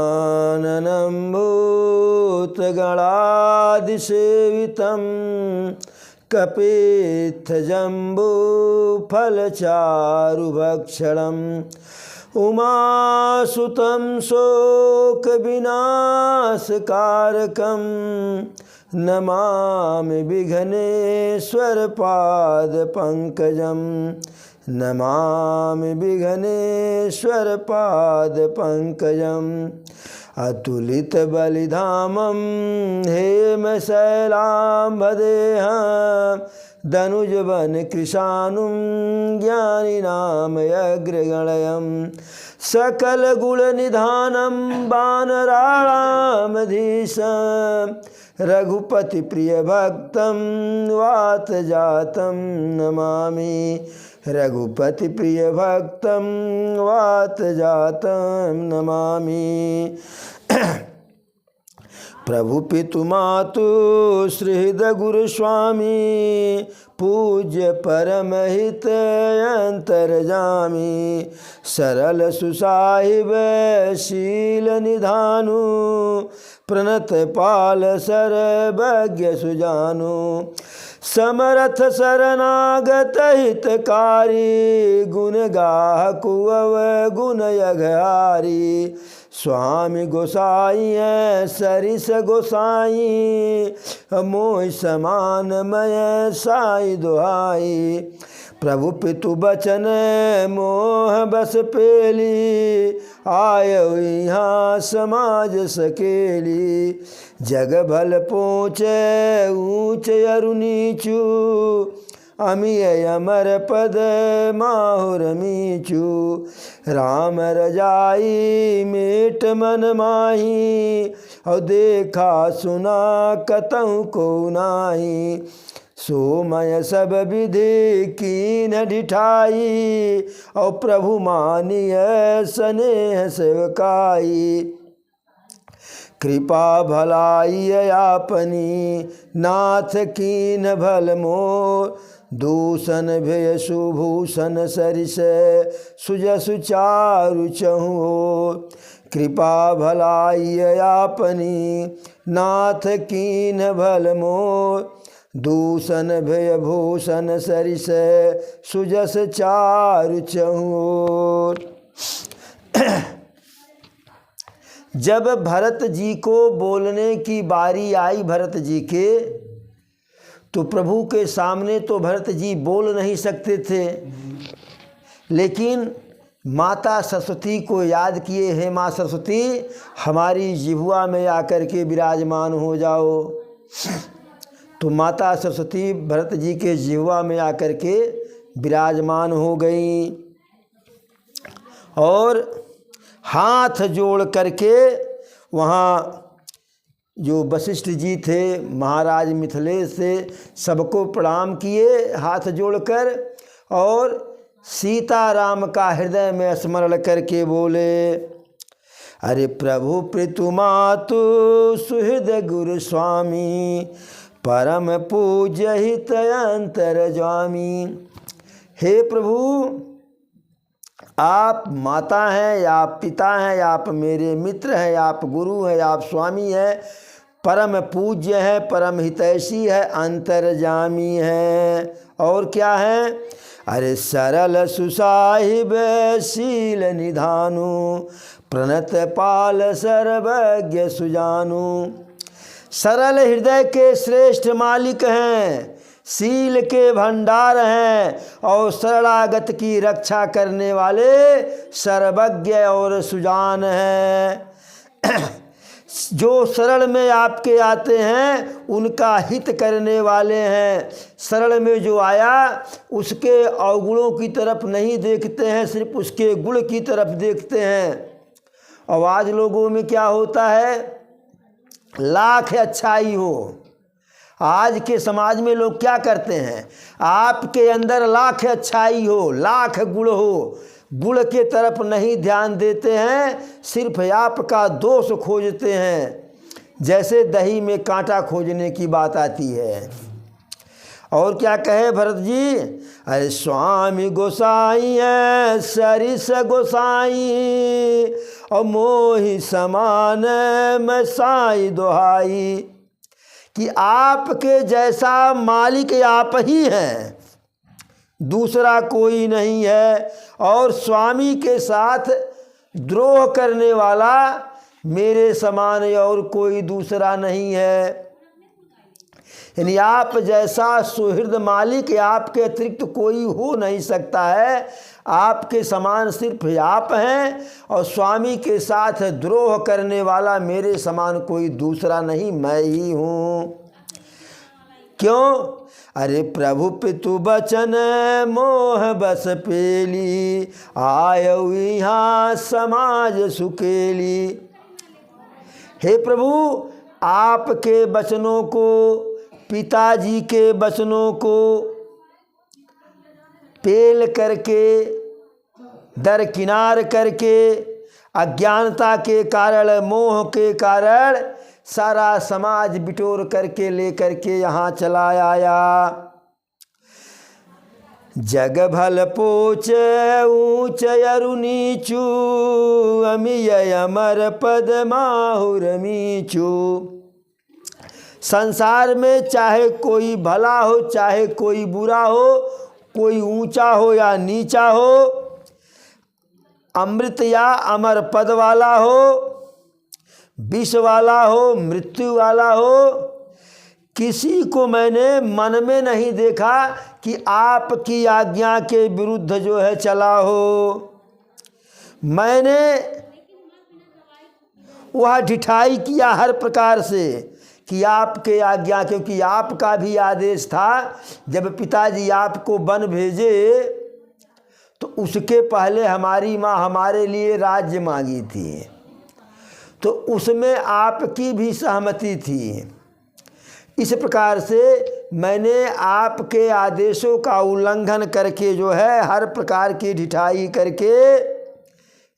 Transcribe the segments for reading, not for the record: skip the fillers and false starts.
गजाननं भूतगणादिसेवितं कपित्थजम्बूफलचारुभक्षणम् उमासुतं शोकविनाशकारकं नमामि विघ्नेश्वरपादपङ्कजं नमामि विघ्नेश्वरपादपङ्कजम् अतुलितबलिधामं हेमशैलाम्बदेहं दनुजवनकृशानुं ज्ञानिनामयग्रगणयं सकलगुणनिधानं वानराणामधीशं रघुपतिप्रियभक्तं वातजातं नमामि रघुपतिप्रियभक्तं वातजातं नमामि। प्रभु पितु मातु श्रीहृद गुरुस्वामी पूज्य परमहित अंतर्जामी सरल सुसाहिब शील निधानु प्रणत पाल सर्वज्ञ सुजानु समर्थ शरणागत हितकारी गुण गाहकु गुण यघहारी स्वामी गोसाई है सरिस गोसाई मोह समान मय साई दुहाई प्रभु पितु बचन मोह बस पेली आयो यहाँ समाज सकेली जग भल पोचे ऊँच अरु नीचू अमिय अमर पद माहुर मीचू राम रजाई मेट मन माही और देखा सुना कतहु को नाही सोमय सब विधि कीन ढिठाई और प्रभु मानिय स्नेह सेवकाई कृपा भलाई आपनी नाथ कीन भल मोर दूषण भय सुभूषण सरिस सुजसु चारु चहु कृपा भलाई आपनी नाथ कीन भल मोर दूषण भय भूषण सरिस सुजस चारु चहु। जब भरत जी को बोलने की बारी आई भरत जी के, तो प्रभु के सामने तो भरत जी बोल नहीं सकते थे, लेकिन माता सरस्वती को याद किए, हे माँ सरस्वती हमारी जिह्वा में आकर के विराजमान हो जाओ। तो माता सरस्वती भरत जी के जिह्वा में आकर के विराजमान हो गई और हाथ जोड़ करके वहाँ जो वशिष्ठ जी थे महाराज मिथिलेश से सबको प्रणाम किए हाथ जोड़कर और सीताराम का हृदय में स्मरण करके बोले, अरे प्रभु पितु मातु सुहृद गुरु स्वामी परम पूज्य हित अंतर्जामी। हे प्रभु, आप माता हैं या आप पिता हैं या आप मेरे मित्र हैं या आप गुरु हैं या आप स्वामी हैं, परम पूज्य है, परम हितैषी है, अंतर्जामी है। और क्या है? अरे सरल सुसाहिब शील निधानु प्रणत पाल सर्वज्ञ सुजानु। सरल हृदय के श्रेष्ठ मालिक हैं, शील के भंडार हैं और शरणागत की रक्षा करने वाले सर्वज्ञ और सुजान हैं। जो शरण में आपके आते हैं उनका हित करने वाले हैं। शरण में जो आया उसके अवगुणों की तरफ नहीं देखते हैं, सिर्फ उसके गुण की तरफ देखते हैं। और आज लोगों में क्या होता है, लाख अच्छाई हो, आज के समाज में लोग क्या करते हैं, आपके अंदर लाख अच्छाई हो, लाख गुण हो, गुण के तरफ नहीं ध्यान देते हैं, सिर्फ आपका दोष खोजते हैं। जैसे दही में कांटा खोजने की बात आती है। और क्या कहे भरत जी, अरे स्वामी गोसाई है सरिस गोसाई, और मोहि समान मैं साई दोहाई, कि आपके जैसा मालिक आप ही हैं, दूसरा कोई नहीं है, और स्वामी के साथ द्रोह करने वाला मेरे समान और कोई दूसरा नहीं है। यानी आप जैसा सुहृद मालिक आपके अतिरिक्त कोई हो नहीं सकता है, आपके समान सिर्फ आप हैं, और स्वामी के साथ द्रोह करने वाला मेरे समान कोई दूसरा नहीं, मैं ही हूँ। क्यों? अरे प्रभु पितु बचन मोह बस पेली, आयऊ यहाँ समाज सुकेली। हे प्रभु, आपके वचनों को, पिताजी के वचनों को पेल करके, दरकिनार करके, अज्ञानता के कारण, मोह के कारण सारा समाज बिटोर करके लेकर के यहाँ चला आया। जग भल पोच ऊंच अरु नीचू, अमिय अमर पद माहुर मीचू। संसार में चाहे कोई भला हो चाहे कोई बुरा हो, कोई ऊंचा हो या नीचा हो, अमृत या अमर पद वाला हो, विष वाला हो, मृत्यु वाला हो, किसी को मैंने मन में नहीं देखा कि आपकी आज्ञा के विरुद्ध जो है चला हो। मैंने वह ढिठाई किया हर प्रकार से कि आपके आज्ञा, क्योंकि आपका भी आदेश था, जब पिताजी आपको वन भेजे तो उसके पहले हमारी माँ हमारे लिए राज्य मांगी थी, तो उसमें आपकी भी सहमति थी। इस प्रकार से मैंने आपके आदेशों का उल्लंघन करके जो है हर प्रकार की ढिठाई करके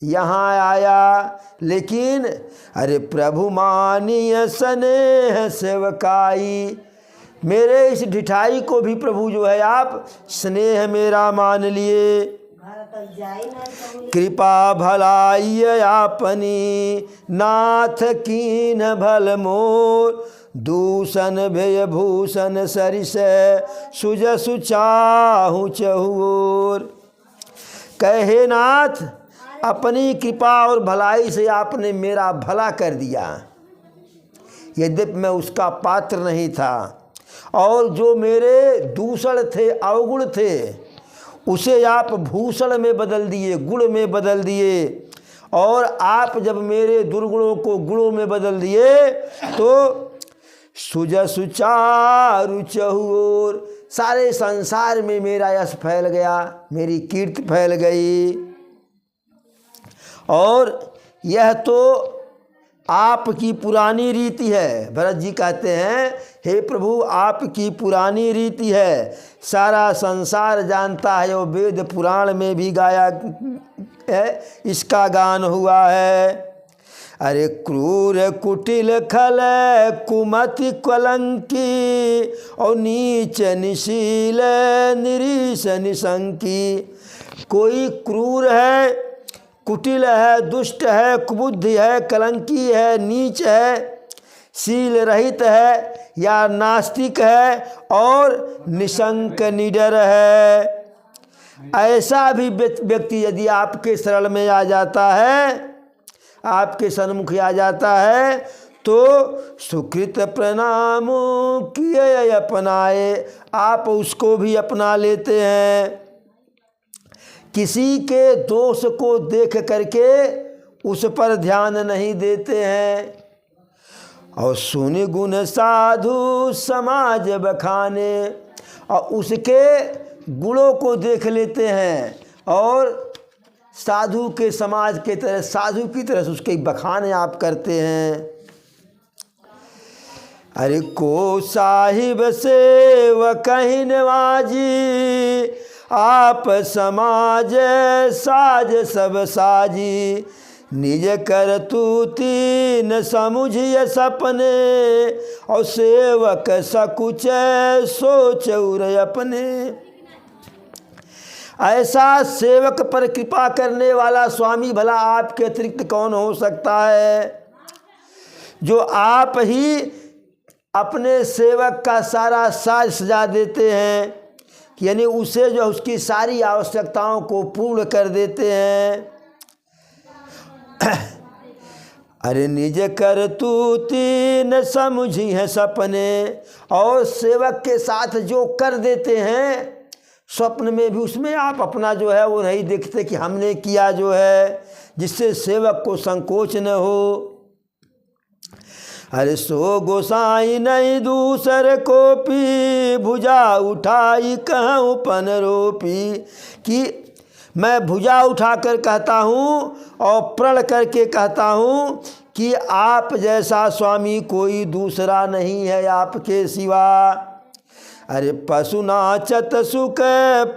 यहाँ आया। लेकिन अरे प्रभु मानिय स्नेह सेवकाई, मेरे इस ढिठाई को भी प्रभु जो है आप स्नेह मेरा मान लिए। कृपा भलाई आपनी नाथ कीन भल मोर, दूषण भय भूषण सरिस सुज सुचाहू चहुओर। कहे नाथ, अपनी कृपा और भलाई से आपने मेरा भला कर दिया, यद्यपि मैं उसका पात्र नहीं था, और जो मेरे दूषण थे, अवगुण थे, उसे आप भूषण में बदल दिए, गुण में बदल दिए। और आप जब मेरे दुर्गुणों को गुणों में बदल दिए तो सुज सुचारु चहुओर, सारे संसार में मेरा यश फैल गया, मेरी कीर्ति फैल गई। और यह तो आपकी पुरानी रीति है। भरत जी कहते हैं, हे प्रभु आपकी पुरानी रीति है, सारा संसार जानता है, और वेद पुराण में भी गाया है, इसका गान हुआ है। अरे क्रूर कुटिल खल कुमति कलंकी, और नीच निशील निरीश निशंकी। कोई क्रूर है, कुटिल है, दुष्ट है, कुबुद्धि है, कलंकी है, नीच है, शील रहित है या नास्तिक है, और निशंक निडर है। ऐसा भी व्यक्ति यदि आपके शरण में आ जाता है, आपके सन्मुख आ जाता है, तो सुकृत प्रणाम किए अपनाए, आप उसको भी अपना लेते हैं। किसी के दोष को देख करके उस पर ध्यान नहीं देते हैं, और सुन गुण साधु समाज बखाने, और उसके गुणों को देख लेते हैं, और साधु के समाज के तरह, साधु की तरह से उसके बखाने आप करते हैं। अरे को साहिब से व कहीं नवाजी, आप समाज साज सब साजी, निज करतूति न समुझिय सपने, और सेवक सकुच सोच उर अपने। ऐसा सेवक पर कृपा करने वाला स्वामी भला आपके अतिरिक्त कौन हो सकता है, जो आप ही अपने सेवक का सारा साज सजा देते हैं, यानी उसे जो उसकी सारी आवश्यकताओं को पूर्ण कर देते हैं। अरे निज करतूति न समझी है सपने, और सेवक के साथ जो कर देते हैं स्वप्न में भी, उसमें आप अपना जो है वो नहीं देखते कि हमने किया जो है, जिससे सेवक को संकोच न हो। अरे सो गोसाई नहीं दूसर को पी, भुजा उठाई कहूँ पन रोपी, कि मैं भुजा उठाकर कहता हूँ और प्रण करके कहता हूँ कि आप जैसा स्वामी कोई दूसरा नहीं है आपके सिवा। अरे पशु नाचत सुख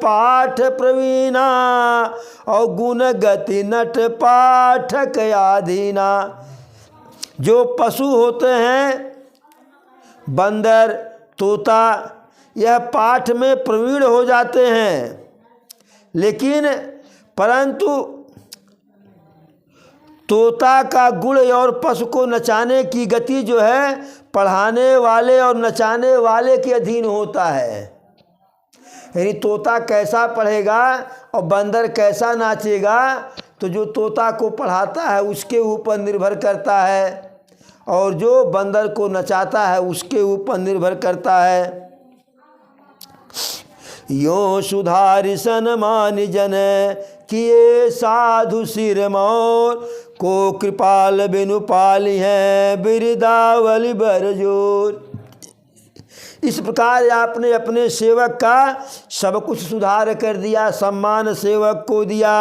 पाठ प्रवीणा, और गुण गति नट पाठक आधीना। जो पशु होते हैं बंदर तोता, यह पाठ में प्रवीण हो जाते हैं, लेकिन परंतु तोता का गुण और पशु को नचाने की गति जो है पढ़ाने वाले और नचाने वाले के अधीन होता है। यानी तोता कैसा पढ़ेगा और बंदर कैसा नाचेगा, तो जो तोता को पढ़ाता है उसके ऊपर निर्भर करता है, और जो बंदर को नचाता है उसके ऊपर निर्भर करता है। यो सुधारि सनमान जन, किए साधु सिर मोर, को कृपाल बिनु पाली है बिरदावली बरजोर। इस प्रकार आपने अपने सेवक का सब कुछ सुधार कर दिया, सम्मान सेवक को दिया,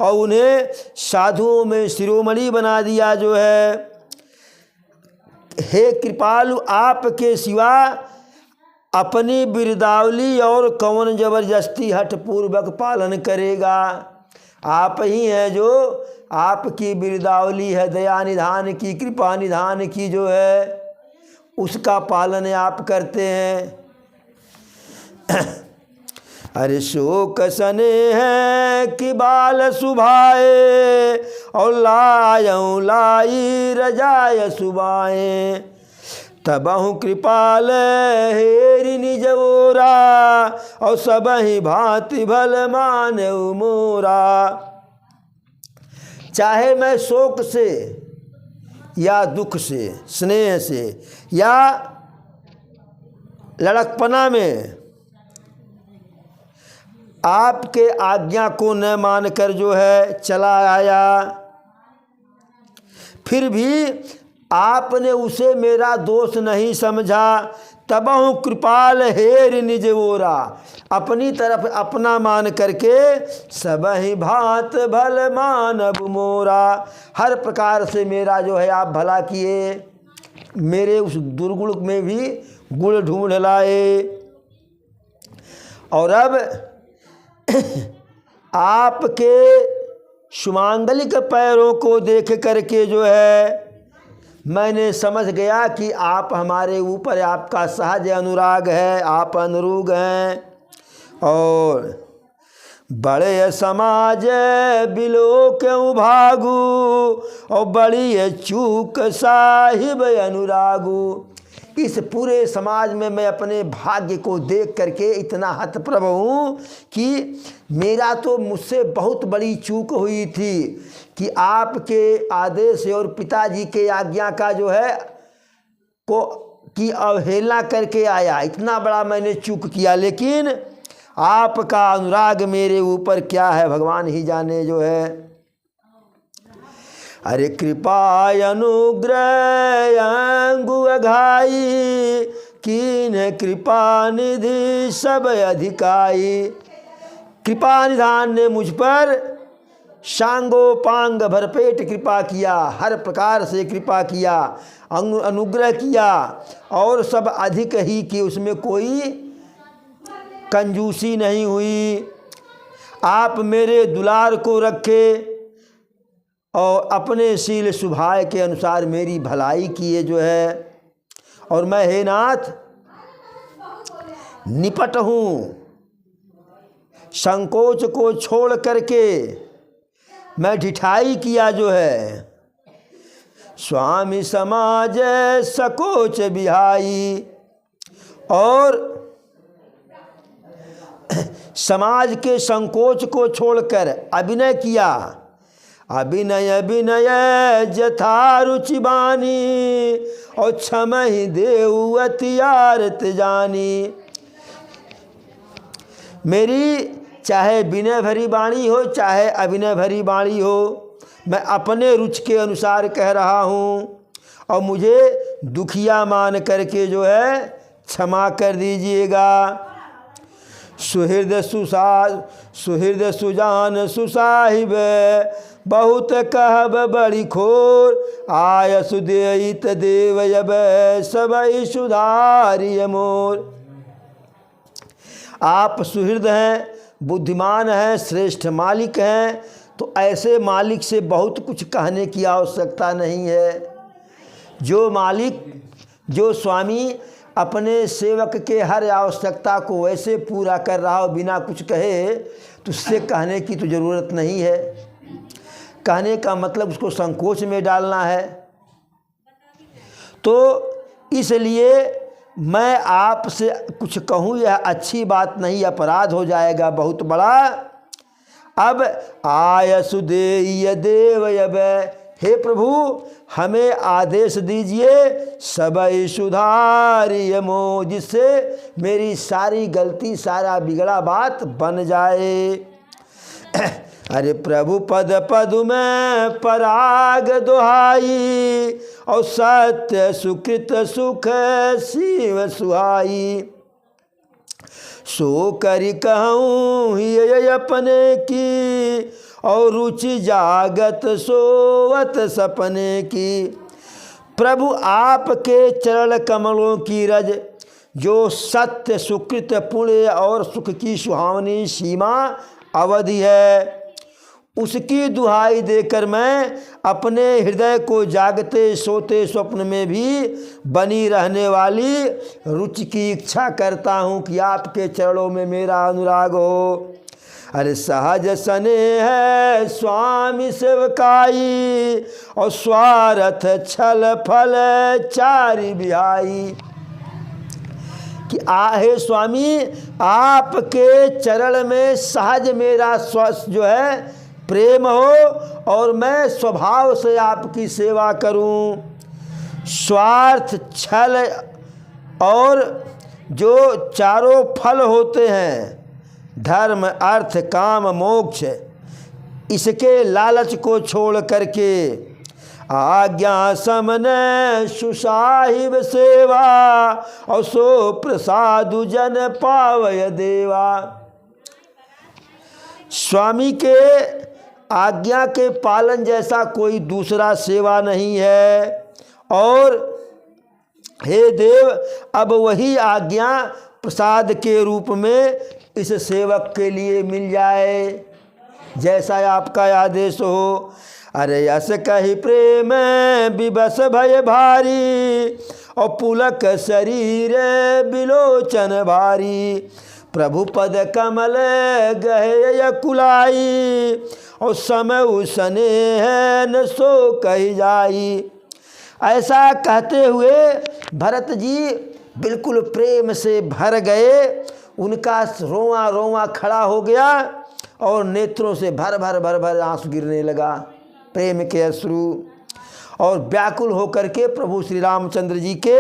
और उन्हें साधुओं में शिरोमणि बना दिया जो है। हे कृपालु, आपके सिवा अपनी बिरदावली और कौन जबरदस्ती हठपूर्वक पालन करेगा। आप ही हैं जो आपकी बिरदावली है दया निधान की, कृपा निधान की जो है, उसका पालन आप करते हैं। अरे शोक सने है कि बाल सुभाए, और लायऊँ लाई रजाय सुबाए, तबहु कृपाल हेरि निज ओरा, और सबहि भांति भल मानऊ मोरा। चाहे मैं शोक से या दुख से, स्नेह से या लड़कपना में आपके आज्ञा को न मानकर जो है चला आया, फिर भी आपने उसे मेरा दोष नहीं समझा, तबहु कृपाल हेरि निज ओरा, अपनी तरफ अपना मान करके सबहि भांत भल मानब मोरा। हर प्रकार से मेरा जो है आप भला किए, मेरे उस दुर्गुण में भी गुण ढूंढ लाए। और अब आपके सुमांगलिक पैरों को देख करके जो है मैंने समझ गया कि आप हमारे ऊपर आपका सहज अनुराग है, आप अनुरूग हैं। और बड़े समाज बिलो क्यों भागू, और बड़ी चूक साहिब अनुरागू। इस पूरे समाज में मैं अपने भाग्य को देख करके इतना हतप्रभ हूँ कि मेरा तो मुझसे बहुत बड़ी चूक हुई थी कि आपके आदेश और पिताजी के आज्ञा का जो है को की अवहेलना करके आया। इतना बड़ा मैंने चूक किया, लेकिन आपका अनुराग मेरे ऊपर क्या है भगवान ही जाने जो है। अरे कृपा अनुग्रह अंगु अघाई, कीन कृपा निधि सब अधिकाई। कृपा निधान ने मुझ पर सांगोपांग भरपेट कृपा किया, हर प्रकार से कृपा किया, अनुग्रह किया, और सब अधिक ही की, उसमें कोई कंजूसी नहीं हुई। आप मेरे दुलार को रखे और अपने शील सुभाय के अनुसार मेरी भलाई किए जो है, और मैं हे नाथ निपट हूँ, संकोच को छोड़ करके मैं ढिठाई किया जो है। स्वामी समाज सकोच बिहाई, और समाज के संकोच को छोड़कर अभिनय किया। अभिनय विनय जथा रुचि बानी, और क्षमहि देऊ अति आरत जानी। मेरी चाहे विनय भरी वाणी हो चाहे अभिनय भरी वाणी हो, मैं अपने रुचि के अनुसार कह रहा हूँ, और मुझे दुखिया मान करके जो है क्षमा कर दीजिएगा। सुहृद सुजान सुसाहिब, बहुत कहब बड़ी खोर, आय सुदेत देव अब सबई सुधारिय मोर। आप सुहृद हैं, बुद्धिमान हैं, श्रेष्ठ मालिक हैं, तो ऐसे मालिक से बहुत कुछ कहने की आवश्यकता नहीं है। जो मालिक, जो स्वामी अपने सेवक के हर आवश्यकता को वैसे पूरा कर रहा हो बिना कुछ कहे, तो उससे कहने की तो ज़रूरत नहीं है। कहने का मतलब उसको संकोच में डालना है। तो इसलिए मैं आपसे कुछ कहूँ यह अच्छी बात नहीं, अपराध हो जाएगा बहुत बड़ा। अब आय सुदेय देव अब, हे प्रभु हमें आदेश दीजिए, सबई सुधारिय मोह, जिससे मेरी सारी गलती सारा बिगड़ा बात बन जाए। अरे प्रभु पद पद में पराग दुहाई, और सत्य सुकृत सुख शिव सुहाई। सो करी कहूँ ये अपने की, और रुचि जागत सोवत सपने की। प्रभु आपके चरण कमलों की रज, जो सत्य सुकृत पुण्य और सुख की सुहावनी सीमा अवधि है, उसकी दुहाई देकर मैं अपने हृदय को जागते सोते स्वप्न में भी बनी रहने वाली रुचि की इच्छा करता हूँ कि आपके चरणों में मेरा अनुराग हो। अरे सहज सने है स्वामी सेवकाई, और स्वार्थ छल फल चारि बिहाई। कि आहे स्वामी, आपके चरण में सहज मेरा स्वस्थ जो है प्रेम हो, और मैं स्वभाव से आपकी सेवा करूं। स्वार्थ छल और जो चारों फल होते हैं, धर्म अर्थ काम मोक्ष, इसके लालच को छोड़ करके आज्ञा समन सुसाहिब सेवा, और सो प्रसादु जन पावय देवा। स्वामी के आज्ञा के पालन जैसा कोई दूसरा सेवा नहीं है। और हे देव, अब वही आज्ञा प्रसाद के रूप में इस सेवक के लिए मिल जाए, जैसा आपका आदेश हो। अरे यस कही प्रेम विवश भय भारी, और पुलक शरीर बिलोचन भारी। प्रभु पद कमल गहे कुलाई, और समय उसने है न सो कही जाई। ऐसा कहते हुए भरत जी बिल्कुल प्रेम से भर गए। उनका रोआ रोआ खड़ा हो गया, और नेत्रों से भर भर आंसू गिरने लगा, प्रेम के अश्रु। और व्याकुल होकर के प्रभु श्री रामचंद्र जी के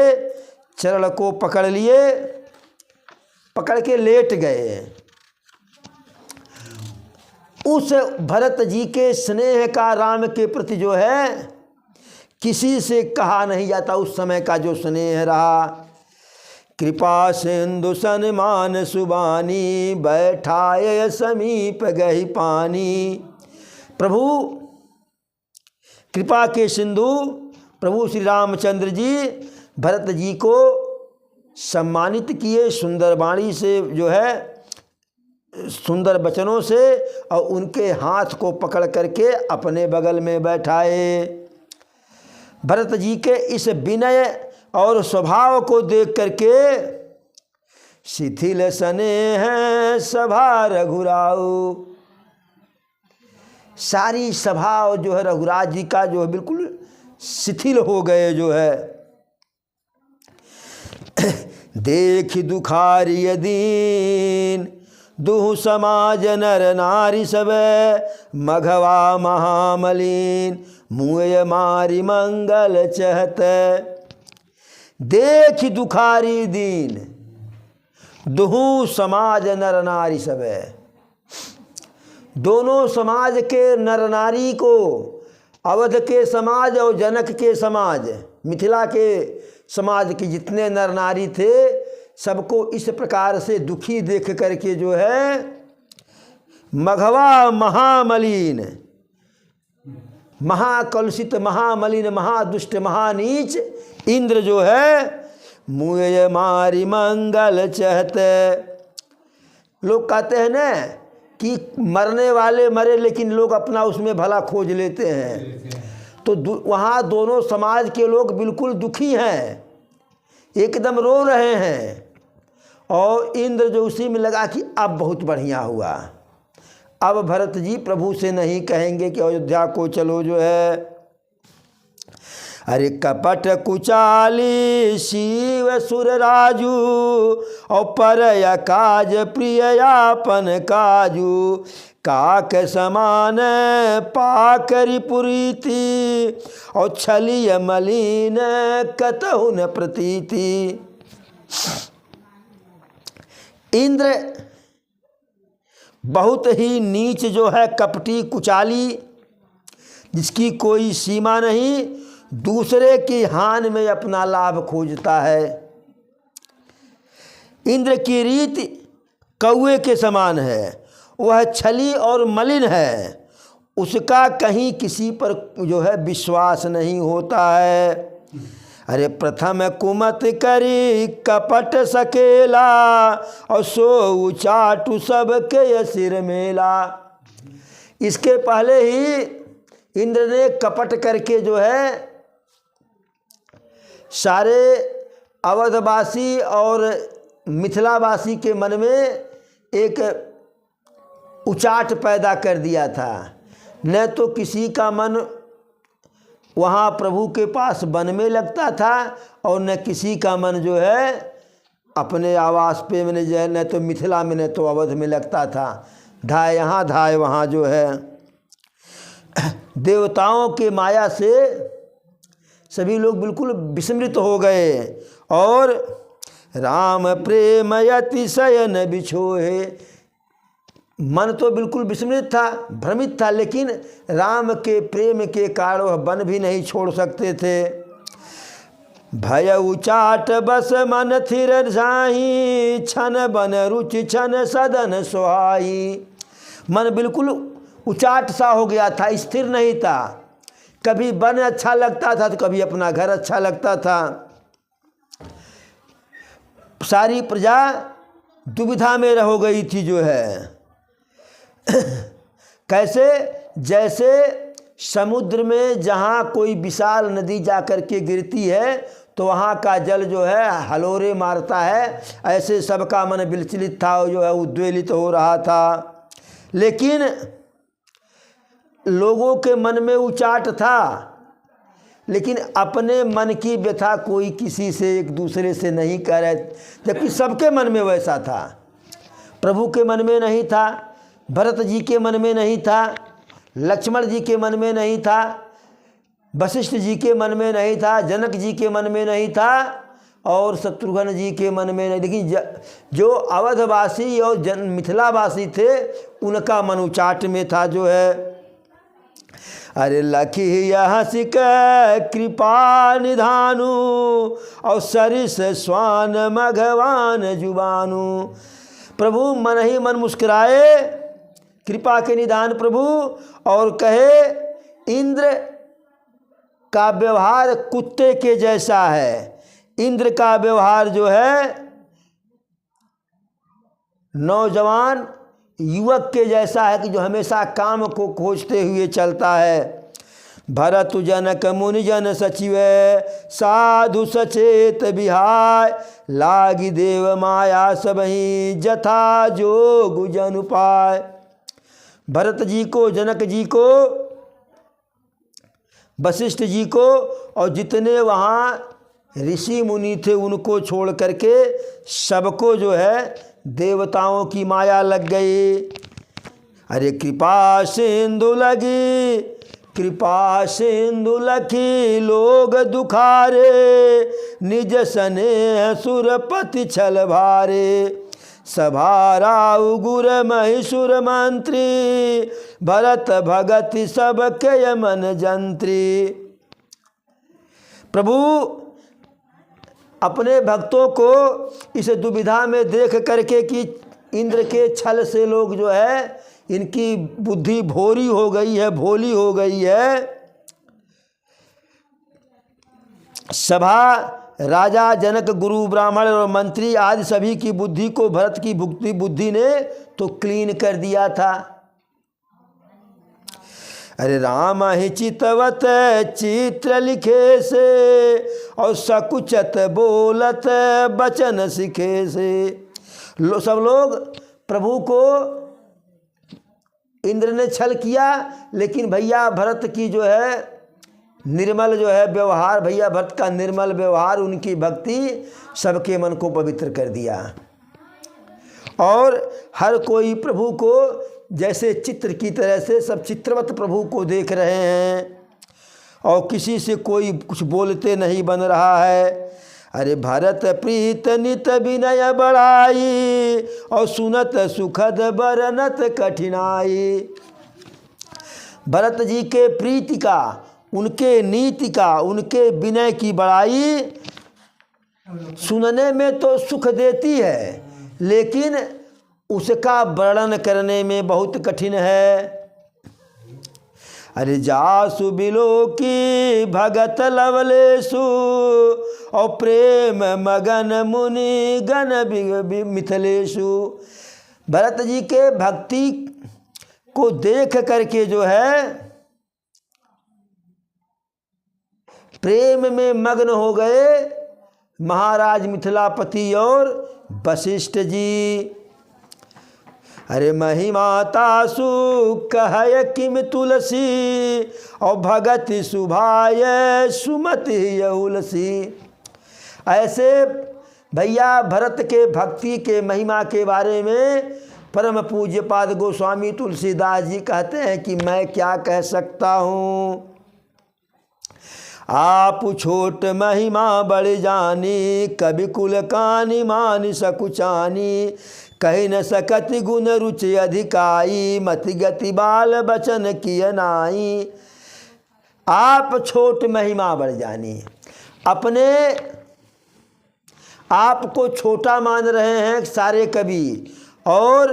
चरण को पकड़ लिए, पकड़ के लेट गए। उस भरत जी के स्नेह का राम के प्रति जो है किसी से कहा नहीं जाता। उस समय का जो स्नेह रहा। कृपा सिंधु सन्मान सुबानी, बैठाए समीप गही पानी। प्रभु कृपा के सिंधु प्रभु श्री रामचंद्र जी भरत जी को सम्मानित किए, सुंदर वाणी से जो है सुंदर वचनों से और उनके हाथ को पकड़ करके अपने बगल में बैठाए। भरत जी के इस विनय और स्वभाव को देख करके शिथिल सने हैं सभा रघुराऊ, सारी सभा जो है रघुराज जी का जो है बिल्कुल शिथिल हो गए जो है। देख दुखारिय दीन दुहु समाज नर नारी सब, मघवा महामलीन मुँह मारी मंगल चहत। देख दुखारी दीन दुहु समाज नर नारी सब, दोनों समाज के नर नारी को, अवध के समाज और जनक के समाज, मिथिला के समाज के जितने नर नारी थे सबको इस प्रकार से दुखी देख करके जो है मघवा महामलिन, महाकलुषित महामलिन महादुष्ट महानीच इंद्र जो है मुँह मारी मंगल चहते। लोग कहते हैं ना कि मरने वाले मरे लेकिन लोग अपना उसमें भला खोज लेते हैं, तो वहाँ दोनों समाज के लोग बिल्कुल दुखी हैं, एकदम रो रहे हैं। और इंद्र जो उसी में लगा कि अब बहुत बढ़िया हुआ, अब भरत जी प्रभु से नहीं कहेंगे कि अयोध्या को चलो जो है। अरे कपट कुचाली शिव सुर राजू और पर काज प्रियापन काजू, काक समान पाकरी पुरीति और छलिय मलिन कतहु न प्रतीति। इंद्र बहुत ही नीच जो है, कपटी कुचाली, जिसकी कोई सीमा नहीं, दूसरे की हानि में अपना लाभ खोजता है। इंद्र की रीति कौवे के समान है, वह छली और मलिन है, उसका कहीं किसी पर जो है विश्वास नहीं होता है। अरे प्रथम कुमत करी कपट सकेला और सो चाटू सबके सिर मेला। इसके पहले ही इंद्र ने कपट करके जो है सारे अवधवासी और मिथिलावासी के मन में एक उचाट पैदा कर दिया था। न तो किसी का मन वहाँ प्रभु के पास वन में लगता था और न किसी का मन जो है अपने आवास पे में जो है न तो मिथिला में न तो अवध में लगता था। धाय यहाँ धाय वहाँ जो है। देवताओं के माया से सभी लोग बिल्कुल विस्मृत हो गए और राम प्रेम अतिशय न बिछोहे। मन तो बिल्कुल विस्मृत था, भ्रमित था, लेकिन राम के प्रेम के कारण वह वन भी नहीं छोड़ सकते थे। भय उचाट बस मन थिर जाही, छन बन रुचि छन सदन सुहाई। मन बिल्कुल उचाट सा हो गया था, स्थिर नहीं था। कभी वन अच्छा लगता था तो कभी अपना घर अच्छा लगता था। सारी प्रजा दुविधा में रह गई थी जो है। कैसे? जैसे समुद्र में जहाँ कोई विशाल नदी जा कर के गिरती है तो वहाँ का जल जो है हलोरे मारता है, ऐसे सबका मन विचलित था, जो है उद्वेलित हो रहा था। लेकिन लोगों के मन में उचाट था, लेकिन अपने मन की व्यथा कोई किसी से एक दूसरे से नहीं कह रहे, जबकि सबके मन में वैसा था। प्रभु के मन में नहीं था, भरत जी के मन में नहीं था, लक्ष्मण जी के मन में नहीं था, वशिष्ठ जी के मन में नहीं था, जनक जी के मन में नहीं था और शत्रुघ्न जी के मन में नहीं। लेकिन जो अवधवासी और मिथिलावासी थे उनका मन उचाट में था जो है। अरे लखी यह सिक कृपा निधानु और सरिस स्वान मघवान जुबानु। प्रभु मन ही मन मुस्कुराए, कृपा के निधान प्रभु, और कहे इंद्र का व्यवहार कुत्ते के जैसा है। इंद्र का व्यवहार जो है नौजवान युवक के जैसा है कि जो हमेशा काम को खोजते हुए चलता है। भरत जनक मुनि जन सचिव साधु सचेत बिहाय, लागी देव माया सबही जथा जोग जन उपाय। भरत जी को, जनक जी को, वशिष्ठ जी को और जितने वहाँ ऋषि मुनि थे उनको छोड़ करके सबको जो है देवताओं की माया लग गई। अरे कृपा सिंधु लगी, कृपा सिंधु लखी लोग दुखारे, निज सने सुरपति छल भारे। सभा राउ गुर महिषुर मंत्री, भरत भगति सब के मन जंत्री। प्रभु अपने भक्तों को इस दुविधा में देख करके कि इंद्र के छल से लोग जो है इनकी बुद्धि भोरी हो गई है, भोली हो गई है। सभा राजा जनक गुरु ब्राह्मण और मंत्री आदि सभी की बुद्धि को भरत की बुद्धि ने तो क्लीन कर दिया था। अरे राम ही चितवत चित्र लिखे से, और सकुचत बोलत बचन सिखे से। सब लोग प्रभु को इंद्र ने छल किया, लेकिन भैया भरत की जो है निर्मल जो है व्यवहार, भैया भरत का निर्मल व्यवहार, उनकी भक्ति सबके मन को पवित्र कर दिया। और हर कोई प्रभु को जैसे चित्र की तरह से सब चित्रवत प्रभु को देख रहे हैं, और किसी से कोई कुछ बोलते नहीं बन रहा है। अरे भरत प्रीत नित विनय बढ़ाई, और सुनत सुखद बरनत कठिनाई। भरत जी के प्रीति का, उनके नीति का, उनके विनय की बड़ाई सुनने में तो सुख देती है, लेकिन उसका वर्णन करने में बहुत कठिन है। अरे जासु बिलो की भगत लवलेशु, और प्रेम मगन मुनि गण मिथिलेशु। भरत जी के भक्ति को देख करके जो है प्रेम में मग्न हो गए महाराज मिथिलापति और वशिष्ठ जी। अरे महिमातासु कहय किम तुलसी, और भगति सुभाय सुमति यहुलसी। ऐसे भैया भरत के भक्ति के महिमा के बारे में परम पूज्य पाद गोस्वामी तुलसीदास जी कहते हैं कि मैं क्या कह सकता हूँ। आप छोट महिमा बड़ जानी, कवि कुल कानी मानि सकुचानी। कही न सकत गुण रुचि अधिकाई, मति गति बाल बचन किय नाई। आप छोट महिमा बढ़ जानी, अपने आप को छोटा मान रहे हैं सारे कवि, और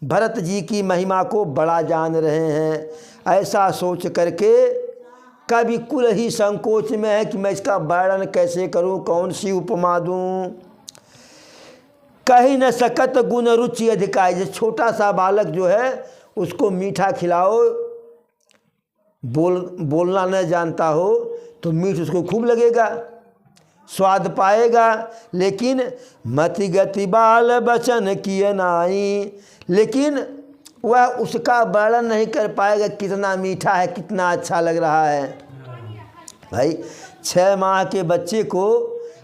भरत जी की महिमा को बड़ा जान रहे हैं। ऐसा सोच करके कवि कुल ही संकोच में है कि मैं इसका वर्णन कैसे करूं, कौन सी उपमा दूं। कहीं न सकत गुण रुचि अधिकारी। जैसे छोटा सा बालक जो है उसको मीठा खिलाओ, बोलना न जानता हो तो मीठ उसको खूब लगेगा, स्वाद पाएगा, लेकिन मति गति बाल बचन किए नाई। लेकिन वह उसका वर्णन नहीं कर पाएगा कितना मीठा है, कितना अच्छा लग रहा है। भाई 6 माह के बच्चे को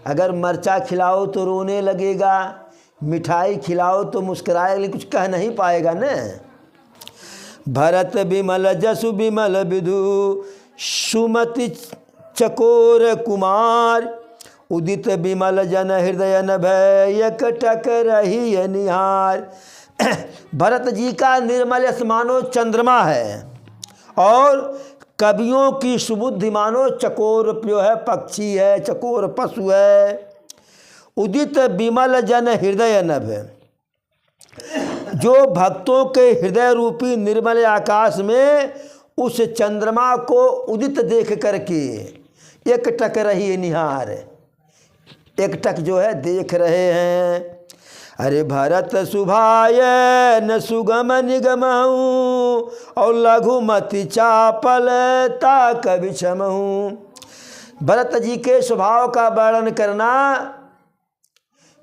अगर मिर्चा खिलाओ तो रोने लगेगा, मिठाई खिलाओ तो मुस्कुराएगा, लेकिन कुछ कह नहीं पाएगा न। भरत बिमल जसु बिमल विधु, सुमति चकोर कुमार। उदित बिमल जन हृदय न भय, एकटक रही निहार। भरत जी का निर्मल यश मानो चंद्रमा है, और कवियों की सुबुद्धि मानो चकोर प्यो है, पक्षी है, चकोर पशु है। उदित बिमल जन हृदय नभ, जो भक्तों के हृदय रूपी निर्मल आकाश में उस चंद्रमा को उदित देख करके एक टक रही निहार, एक टक जो है देख रहे हैं। अरे भरत सुभाय न सुगम निगमहूँ और लघुमति चापल ताक विषमहूँ। भरत जी के स्वभाव का वर्णन करना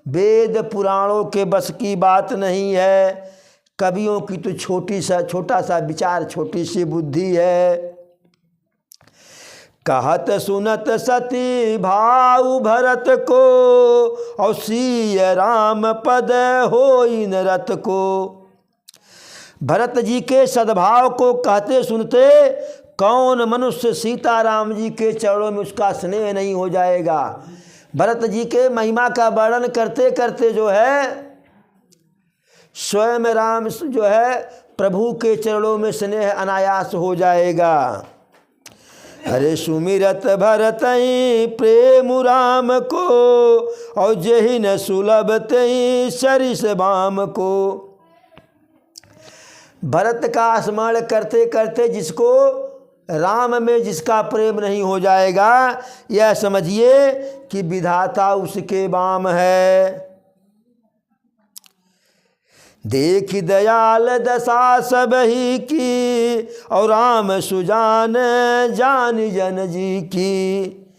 वेद पुराणों के बस की बात नहीं है। कवियों की तो छोटा सा विचार, छोटी सी बुद्धि है। कहत सुनत सती भाऊ भरत को और सिय राम पद होई न रत को। भरत जी के सद्भाव को कहते सुनते कौन मनुष्य सीताराम जी के चरणों में उसका स्नेह नहीं हो जाएगा। भरत जी के महिमा का वर्णन करते करते जो है स्वयं राम जो है प्रभु के चरणों में स्नेह अनायास हो जाएगा। अरे सुमिरत भरतई प्रेम राम को और जही न सुलभ तई सरिस बाम को। भरत का स्मरण करते करते जिसको राम में जिसका प्रेम नहीं हो जाएगा, यह समझिए कि विधाता उसके बाम है। देख दयाल दशा सब ही की और राम सुजान जान जन जी की।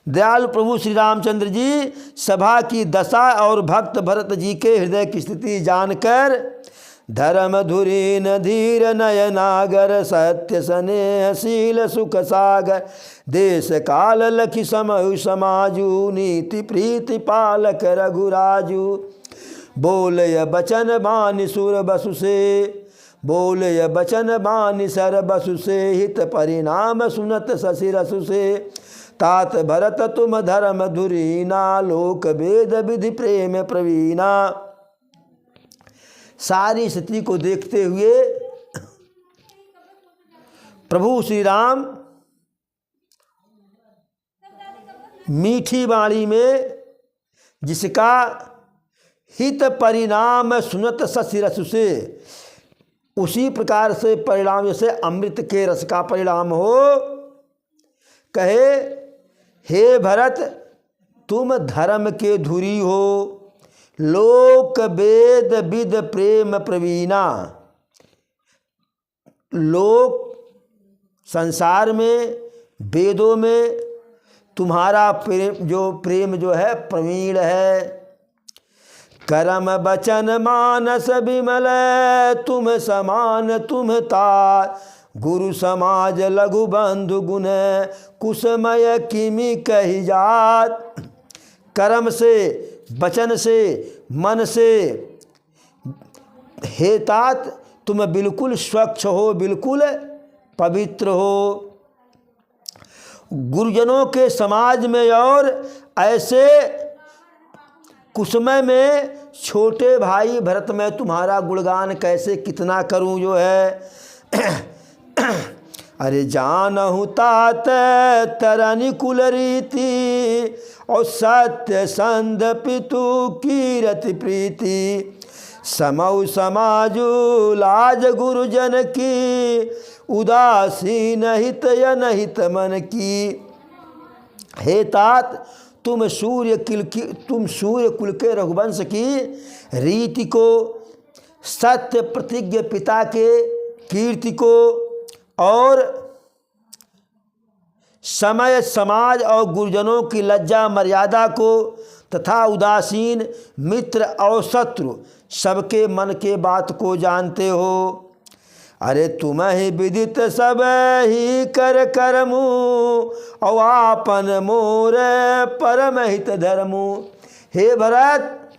दयालु प्रभु श्री रामचंद्र जी सभा की दशा और भक्त भरत जी के हृदय की स्थिति जानकर धर्म धुरीन धीर नयनागर सत्य स्नेहशील सुख सागर देश काल लखि समहु समाजू नीति प्रीति पालक रघुराजू। बोलय बचन बानी सुर बसु से बोलय बचन बानी सर बसु से हित परिणाम सुनत शशि रसु से। तात भरत तुम धर्म धुरीना लोक वेद विधि प्रेम प्रवीणा। सारी स्थिति को देखते हुए प्रभु श्री राम मीठी वाणी में जिसका हित परिणाम सुनत शशि रसु से, उसी प्रकार से परिणाम जैसे अमृत के रस का परिणाम हो, कहे हे भरत तुम धर्म के धुरी हो, लोक वेद विद प्रेम प्रवीणा। लोक संसार में वेदों में तुम्हारा प्रेम जो है प्रवीण है। करम बचन मानस विमल तुम समान तुम तार। गुरु समाज लघु बंधु गुण कुसमय किमि कही जात। कर्म से वचन से मन से हे तात तुम बिल्कुल स्वच्छ हो, बिल्कुल पवित्र हो। गुरुजनों के समाज में और ऐसे कुसमय में छोटे भाई भरत मैं तुम्हारा गुणगान कैसे कितना करूं जो है। अरे जानहु तात तरनि कुल रीति और सत्य संध पितु कीरति प्रीति। समौ समाजु लाज गुरुजन की उदासीन हित अनहित मन की। हे तात तुम सूर्य कुल के रघुवंश की रीति को, सत्य प्रतिज्ञ पिता के कीर्ति को और समय समाज और गुरुजनों की लज्जा मर्यादा को तथा उदासीन मित्र और शत्रु सबके मन के बात को जानते हो। अरे तुम ही विदित सब ही कर करमु और आपन मोर परम हित धर्मु। हे भरत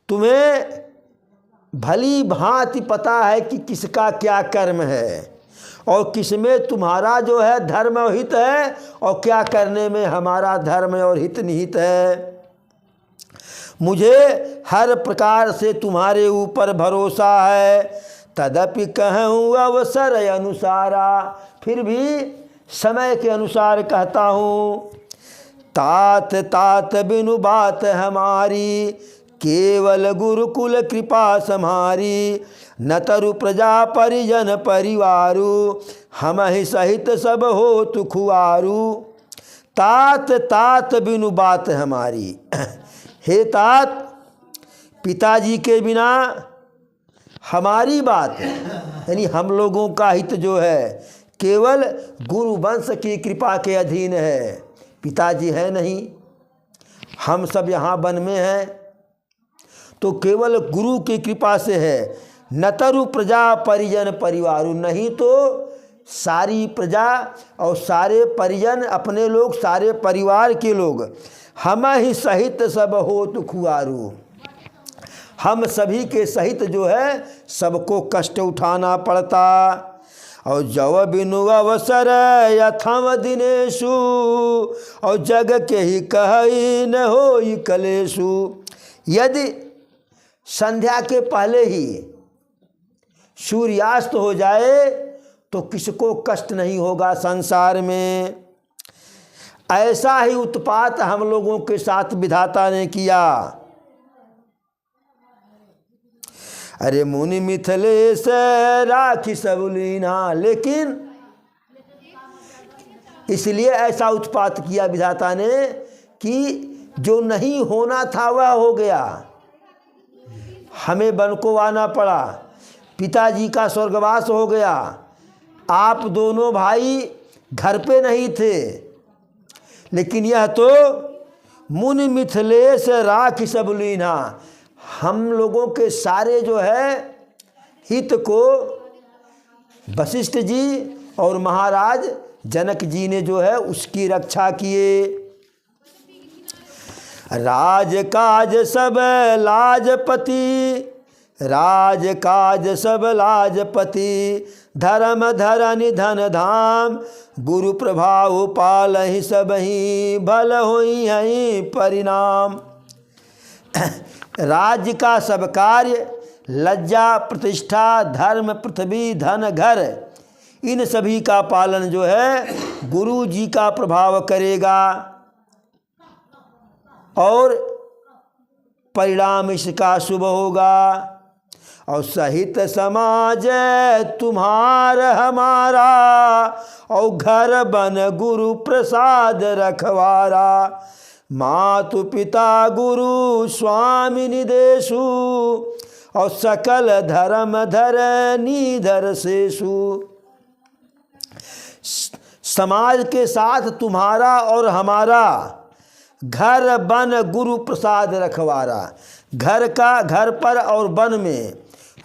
तुम्हें भली भांति पता है कि किसका क्या कर्म है और किसमें तुम्हारा जो है धर्म और हित है और क्या करने में हमारा धर्म और हित निहित है। मुझे हर प्रकार से तुम्हारे ऊपर भरोसा है। तदपि कहूँ अवसर अनुसारा, फिर भी समय के अनुसार कहता हूँ। तात तात बिनु बात हमारी केवल गुरुकुल कृपा सम्हारी। न तरु प्रजा परिजन परिवारु हम ही सहित सब हो तु खुआरू। तात तात बिनु बात हमारी। हे तात पिताजी के बिना हमारी बात, यानी हम लोगों का हित जो है केवल गुरु वंश की कृपा के अधीन है। पिताजी है नहीं, हम सब यहाँ वन में हैं, तो केवल गुरु की कृपा से है। नतरु प्रजा परिजन परिवारु, नहीं तो सारी प्रजा और सारे परिजन, अपने लोग, सारे परिवार के लोग, हम ही सहित सब हो तो खुआरू, हम सभी के सहित जो है सबको कष्ट उठाना पड़ता। और जव बिनु अवसर यथम दिनेशु, और जग के ही कही न हो कलेशु। यदि संध्या के पहले ही सूर्यास्त हो जाए तो किसको कष्ट नहीं होगा संसार में। ऐसा ही उत्पात हम लोगों के साथ विधाता ने किया। अरे मुनि मिथिलेश राखी सब लीना, लेकिन इसलिए ऐसा उत्पात किया विधाता ने कि जो नहीं होना था वह हो गया, हमें वन को आना पड़ा, पिताजी का स्वर्गवास हो गया, आप दोनों भाई घर पे नहीं थे, लेकिन यह तो मुनि मिथिलेश राखी सब लीना, हम लोगों के सारे जो है हित को वशिष्ठ जी और महाराज जनक जी ने जो है उसकी रक्षा किए। राज काज सब लाजपति, राज काज सब लाजपति, धर्म धरनि धन धाम, गुरु प्रभाव पालहि सबहि, भल होई हई परिणाम। राज्य का सब कार्य, लज्जा प्रतिष्ठा धर्म पृथ्वी धन घर, इन सभी का पालन जो है गुरु जी का प्रभाव करेगा और परिणाम इसका शुभ होगा। और सहित समाज तुम्हार हमारा, और घर बन गुरु प्रसाद रखवारा, मातु पिता गुरु स्वामी निदेशु, और सकल धर्म धरनी धर शेषु। समाज के साथ तुम्हारा और हमारा, घर बन गुरु प्रसाद रखवारा, घर पर और वन में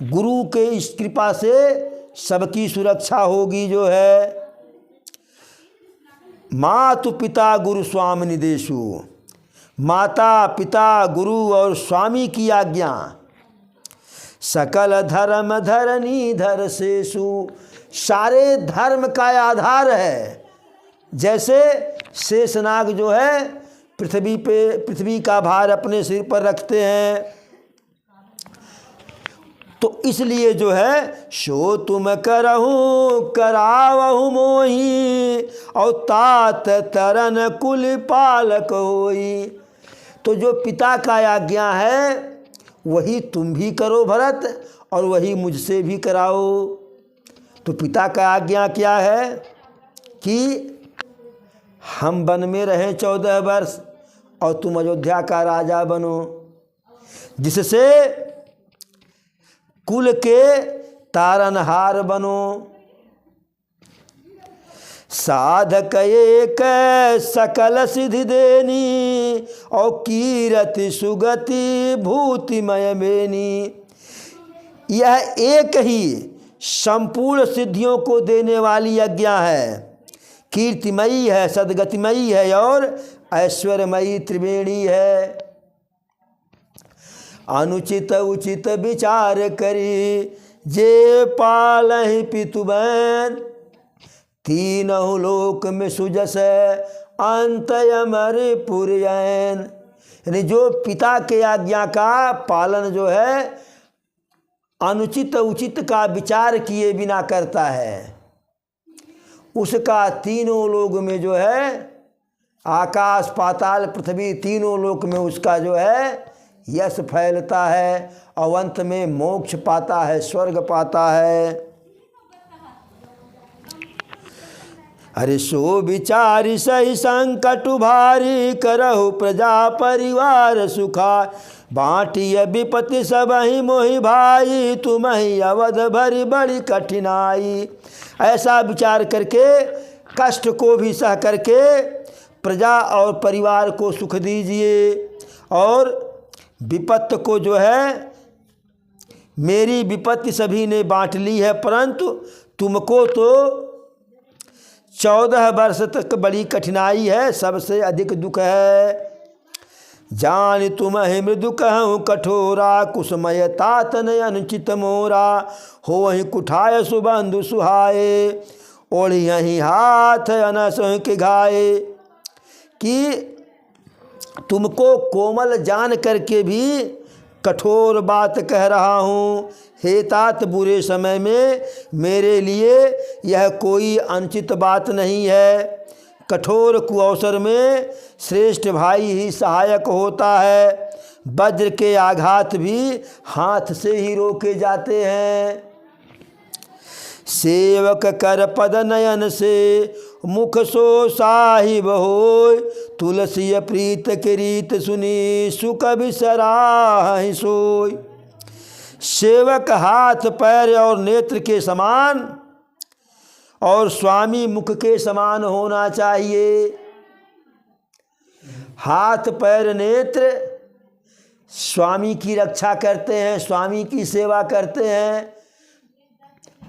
गुरु के इस कृपा से सबकी सुरक्षा होगी जो है। मातु पिता गुरु स्वामी निदेशु, माता पिता गुरु और स्वामी की आज्ञा, सकल धर्म धरनी धर शेषु, सारे धर्म का आधार है। जैसे शेषनाग जो है पृथ्वी का भार अपने सिर पर रखते हैं, तो इसलिए जो है सो तुम करहूँ करावहु मोही, और तात तरन कुल पालक होई। तो जो पिता का आज्ञा है वही तुम भी करो भरत, और वही मुझसे भी कराओ। तो पिता का आज्ञा क्या है कि हम वन में रहें 14 वर्ष और तुम अयोध्या का राजा बनो, जिससे कुल के तारनहार बनो। साधक एक सकल सिद्धि देनी, और कीरति सुगति भूतिमय बेनी। यह एक ही संपूर्ण सिद्धियों को देने वाली आज्ञा है, कीर्तिमयी है, सदगतिमयी है और ऐश्वर्यमयी त्रिवेणी है। अनुचित उचित विचार करी, जे पालहि पितु बहन, तीनों लोक में सुजस अंतयमर पुरयन। यानी जो पिता के आज्ञा का पालन जो है अनुचित उचित का विचार किए बिना करता है, उसका तीनों लोक में जो है, आकाश पाताल पृथ्वी तीनों लोक में उसका जो है यश फैलता है, और अंत में मोक्ष पाता है, स्वर्ग पाता है। अरे सो विचारी सही संकट भारी, करहु प्रजा परिवार सुखा, बाँटिय विपत्ति सब ही मोहि भाई, तुम ही अवध भरी बड़ी कठिनाई। ऐसा विचार करके कष्ट को भी सह करके प्रजा और परिवार को सुख दीजिए, और विपत्ति को जो है, मेरी विपत्ति सभी ने बांट ली है, परंतु तुमको तो 14 वर्ष तक बड़ी कठिनाई है, सबसे अधिक दुख है। जान तुम ही मृदु कहूँ कठोरा, कुसमय तात अनुचित मोरा। हो ही कुठाय सुबंधु सुहाए, ओढ़ी यही हाथ अनस के घाये। कि तुमको कोमल जान करके भी कठोर बात कह रहा हूँ। हे तात, बुरे समय में मेरे लिए यह कोई अनुचित बात नहीं है। कठोर कुअवसर में श्रेष्ठ भाई ही सहायक होता है। वज्र के आघात भी हाथ से ही रोके जाते हैं। सेवक कर पद नयन से, मुख सो साहिब होय। तुलसी प्रीत के रीत सुनी, सुख बिसराहि सोय। सेवक हाथ पैर और नेत्र के समान और स्वामी मुख के समान होना चाहिए। हाथ पैर नेत्र स्वामी की रक्षा करते हैं, स्वामी की सेवा करते हैं,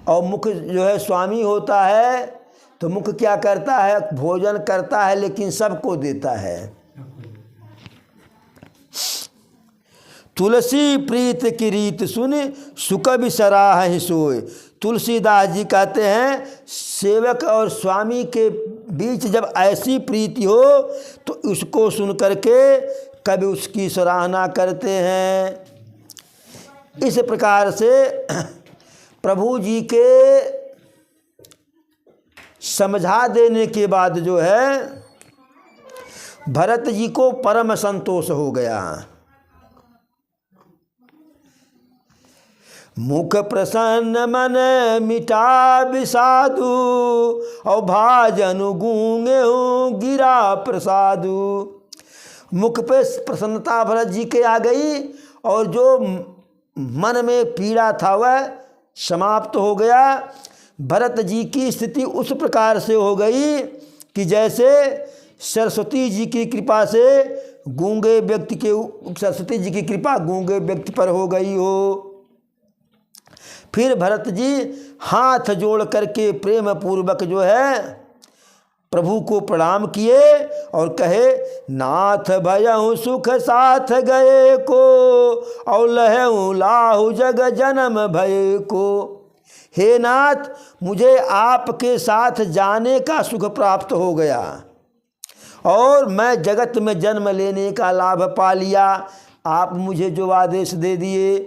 और मुख जो है स्वामी होता है तो मुख क्या करता है, भोजन करता है लेकिन सबको देता है। तुलसी प्रीत की रीत सुन, सुख बिसराहि सोय। तुलसीदास जी कहते हैं, सेवक और स्वामी के बीच जब ऐसी प्रीति हो तो उसको सुन करके कभी उसकी सराहना करते हैं। इस प्रकार से प्रभु जी के समझा देने के बाद जो है भरत जी को परम संतोष हो गया। मुख प्रसन्न मन मिटा विषादु, और भाजनु गूंगे हूँ गिरा प्रसादु। मुख पे प्रसन्नता भरत जी के आ गई, और जो मन में पीड़ा था वह समाप्त हो गया। भरत जी की स्थिति उस प्रकार से हो गई कि जैसे सरस्वती जी की कृपा से गूंगे व्यक्ति के, सरस्वती जी की कृपा गूंगे व्यक्ति पर हो गई हो। फिर भरत जी हाथ जोड़ करके प्रेम पूर्वक जो है प्रभु को प्रणाम किए और कहे, नाथ भयहु सुख साथ गए को, और लहु लाहु जग जन्म भय को। हे नाथ, मुझे आपके साथ जाने का सुख प्राप्त हो गया और मैं जगत में जन्म लेने का लाभ पा लिया। आप मुझे जो आदेश दे दिए,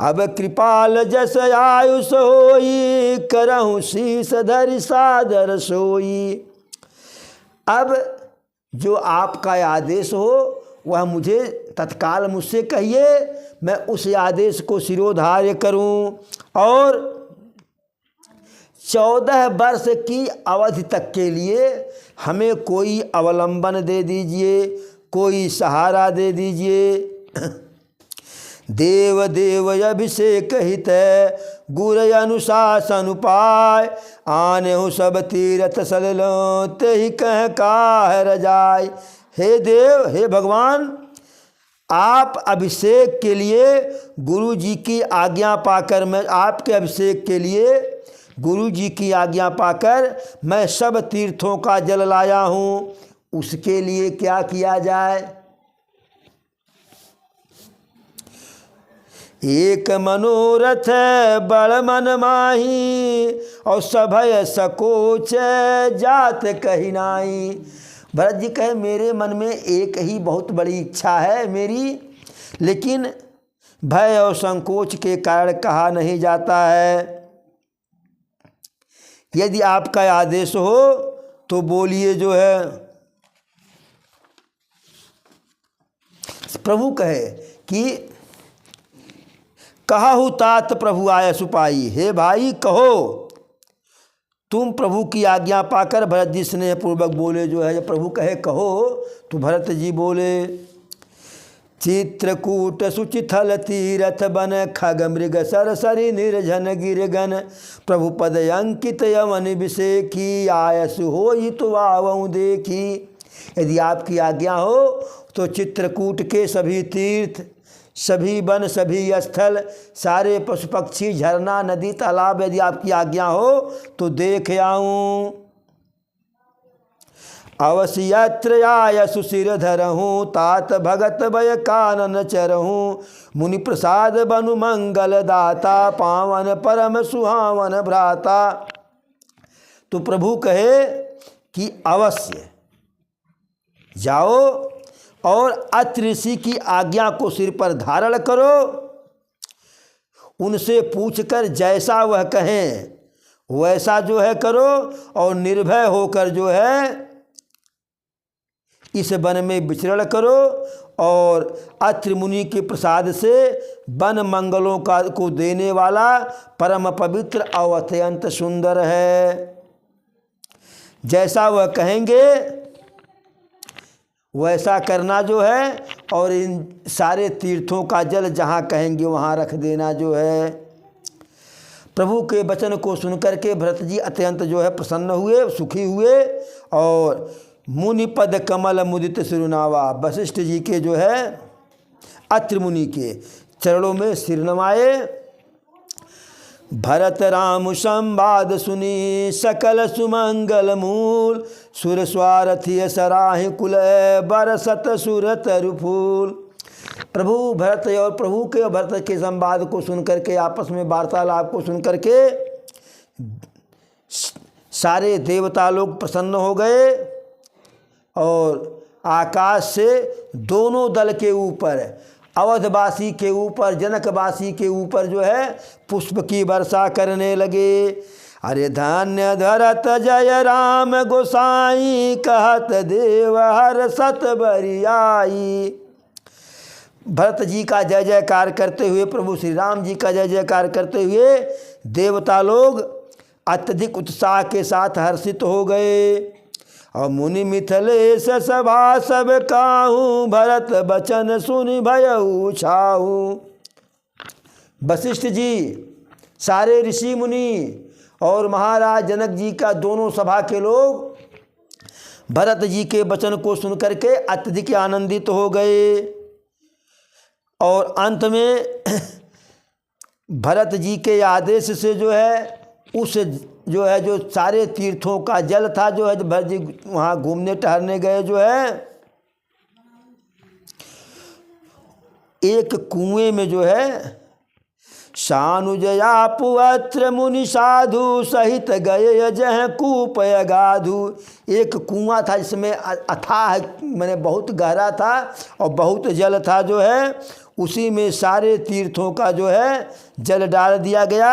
अब कृपाल जस आयुष होई, करहु शीस धरि सादर सोई। अब जो आपका आदेश हो वह मुझे तत्काल मुझसे कहिए, मैं उस आदेश को शिरोधार्य करूं, और 14 वर्ष की अवधि तक के लिए हमें कोई अवलंबन दे दीजिए, कोई सहारा दे दीजिए। देव देव अभिषेक हित, गुर अनुशासन उपाय, आने हो सब तीरथ सलिलो, ते ही कह काह रजाय। हे देव, हे भगवान, आप अभिषेक के लिए गुरु जी की आज्ञा पाकर, मैं आपके अभिषेक के लिए गुरु जी की आज्ञा पाकर मैं सब तीर्थों का जल लाया हूँ। उसके लिए क्या किया जाए? एक मनोरथ बड़ मन माही, और सभय सकोच जात कही नाई। भरत जी कहे, मेरे मन में एक ही बहुत बड़ी इच्छा है मेरी, लेकिन भय और संकोच के कारण कहा नहीं जाता है। यदि आपका आदेश हो तो बोलिए। जो है प्रभु कहे कि कहु तात प्रभु आय सुपाई। हे भाई कहो। तुम प्रभु की आज्ञा पाकर भरत जी स्नेह पूर्वक बोले। जो है जब प्रभु कहे कहो तो भरत जी बोले, चित्रकूट सुचिथल तीरथ बन खग मृग सरसरी निर्जन गिरगन प्रभु पद अंकित यवन विषेखी आयसु हो तो आवऊँ देखी। यदि आपकी आज्ञा हो तो चित्रकूट के सभी तीर्थ, सभी वन, सभी स्थल, सारे पशु पक्षी, झरना, नदी, तालाब यदि आपकी आज्ञा हो तो देख आऊँ। अवश्यत्र आयसु सिर धरहूँ तात भगत भय कानन चरहूँ मुनि प्रसाद बनु मंगल दाता पावन परम सुहावन भ्राता। तो प्रभु कहे कि अवश्य जाओ और अत्रि ऋषि की आज्ञा को सिर पर धारण करो, उनसे पूछकर जैसा वह कहें वैसा जो है करो और निर्भय होकर जो है इस वन में विचरण करो। और अत्रि मुनि के प्रसाद से वन मंगलों को देने वाला परम पवित्र और अत्यंत सुंदर है। जैसा वह कहेंगे वैसा करना जो है, और इन सारे तीर्थों का जल जहाँ कहेंगे वहाँ रख देना जो है। प्रभु के वचन को सुनकर के भरत जी अत्यंत जो है प्रसन्न हुए, सुखी हुए और मुनि पद कमल मुदित सिरुनावा, वशिष्ठ जी के जो है अत्रि मुनि के चरणों में सिर नवाए। भरत राम संवाद सुनी सकल सुमंगल मूल सुर स्वारथी सराहि कुल बरसत सुर तरुफूल। प्रभु भरत और प्रभु के और भरत के संवाद को सुनकर के, आपस में वार्तालाप को सुनकर के सारे देवता लोग प्रसन्न हो गए और आकाश से दोनों दल के ऊपर, अवधवासी के ऊपर, जनकवासी के ऊपर जो है पुष्प की वर्षा करने लगे। अरे धन्य धरत जय राम गोसाई कहत देव हर सत बरियाई। भरत जी का जय जयकार करते हुए, प्रभु श्री राम जी का जय जयकार करते हुए देवता लोग अत्यधिक उत्साह के साथ हर्षित हो गए। और मुनि मिथिलेश सभा सब काहू भरत बचन सुनि भयउ छाऊ। वशिष्ठ जी, सारे ऋषि मुनि और महाराज जनक जी का दोनों सभा के लोग भरत जी के वचन को सुनकर के अत्यधिक आनंदित हो गए। और अंत में भरत जी के आदेश से जो है उस जो है जो सारे तीर्थों का जल था जो है, भरत जी वहाँ घूमने टहलने गए जो है, एक कुएं में जो है सानुजया पुअत्र मुनि साधु सहित गए जह कूप अगाधु। एक कुआं था जिसमें अथाह मैंने बहुत गहरा था और बहुत जल था जो है, उसी में सारे तीर्थों का जो है जल डाल दिया गया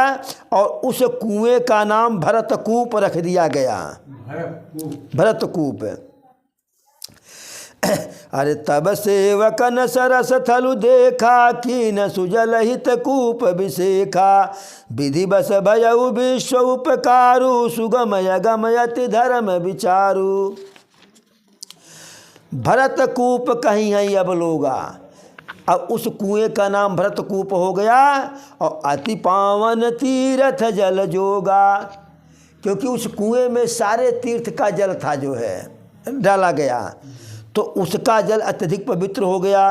और उस कुएं का नाम भरतकूप रख दिया गया। भरतकूप। अरे तब सेवकन सरस थलु देखा कि न सुजल हित कूप विशेखा विधि बस भयउ विश्व उपकारु सुगम यगमयति धर्म विचारु। भरतकूप कहीं है अब लोगा। अब उस कुएं का नाम भरतकूप हो गया और अति पावन तीर्थ जल जोगा, क्योंकि उस कुएं में सारे तीर्थ का जल था जो है डाला गया, तो उसका जल अत्यधिक पवित्र हो गया।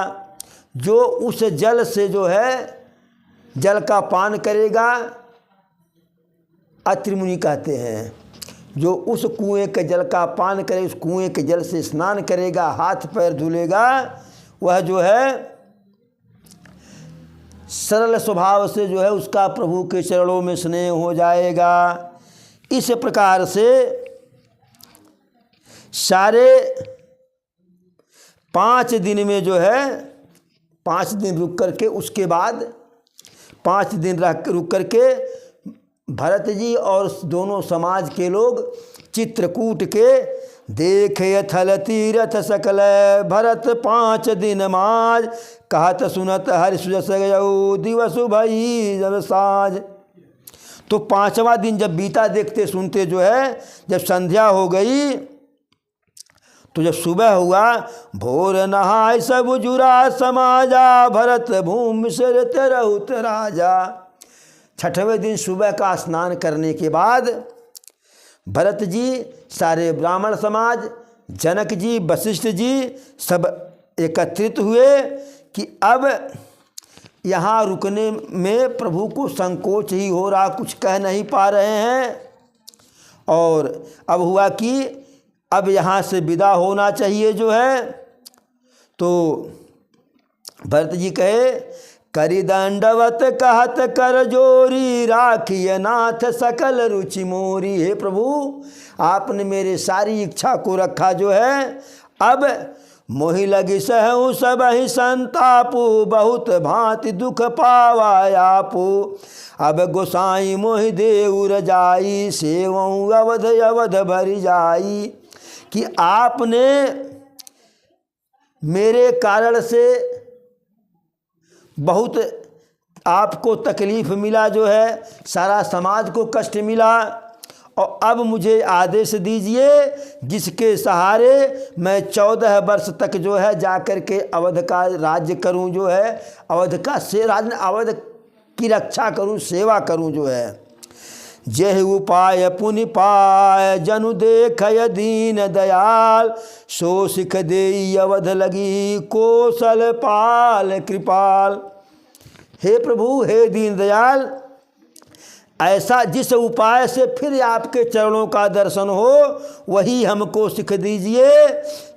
जो उस जल से जो है जल का पान करेगा, अत्रि मुनि कहते हैं, जो उस कुएं के जल का पान करे, उस कुएं के जल से स्नान करेगा, हाथ पैर धुलेगा, वह जो है सरल स्वभाव से जो है उसका प्रभु के चरणों में स्नेह हो जाएगा। इस प्रकार से सारे 5 दिन में जो है 5 दिन रुक करके, उसके बाद 5 दिन रुक करके भरत जी और दोनों समाज के लोग चित्रकूट के देखे थल तीरथ सकल भरत 5 दिन माज कहत सुनत हरि सुजस गयउ दिवस भई जब साँझ। तो 5वां दिन जब बीता देखते सुनते जो है, जब संध्या हो गई तो जब सुबह हुआ, भोर नहाय सब जुरा समाजा, भरत भूमि सिर तरहुत राजा। छठवें दिन सुबह का स्नान करने के बाद भरत जी, सारे ब्राह्मण समाज, जनक जी, वशिष्ठ जी सब एकत्रित हुए कि अब यहाँ रुकने में प्रभु को संकोच ही हो रहा, कुछ कह नहीं पा रहे हैं। और अब हुआ कि अब यहाँ से विदा होना चाहिए जो है। तो भरत जी कहे, करि दंडवत कहत कर जोरी, राखिय नाथ सकल रुचि मोरी। हे प्रभु, आपने मेरे सारी इच्छा को रखा जो है, अब मोहि लगी सहु सब ही संतापु, बहुत भांति दुख पावायापु। अब गोसाई मोहि देउ रजाई, सेवऊ अवध अवध भरि जाई। कि आपने मेरे कारण से बहुत आपको तकलीफ़ मिला जो है, सारा समाज को कष्ट मिला, और अब मुझे आदेश दीजिए जिसके सहारे मैं 14 वर्ष तक जो है जाकर के अवध का राज्य करूं जो है, अवध का अवध की रक्षा करूं, सेवा करूं जो है। जेह उपाय पुनि पाय, जनु देखय दीन दयाल, सो सिख देई अवध लगी, कौशल पाल कृपाल। हे प्रभु, हे दीन दयाल, ऐसा जिस उपाय से फिर आपके चरणों का दर्शन हो वही हमको सीख दीजिए,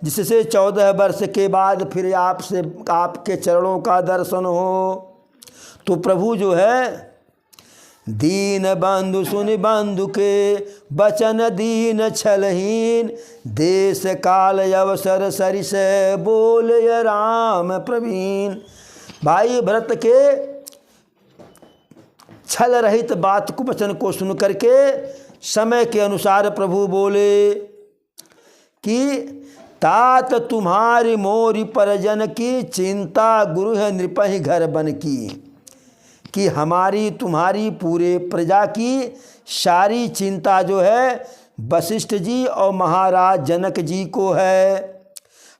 जिससे 14 वर्ष के बाद फिर आपसे आपके चरणों का दर्शन हो। तो प्रभु जो है, दीन बंधु सुनि बंधु के बचन दीन छलहीन, देश काल अवसर सरिस बोले राम प्रवीण। भाई भरत के छल रहित बात को, वचन को सुन करके समय के अनुसार प्रभु बोले कि तात तुम्हारी मोरी परजन की, चिंता गुरु है नृपहि घर बन की। कि हमारी तुम्हारी पूरे प्रजा की सारी चिंता जो है वशिष्ठ जी और महाराज जनक जी को है।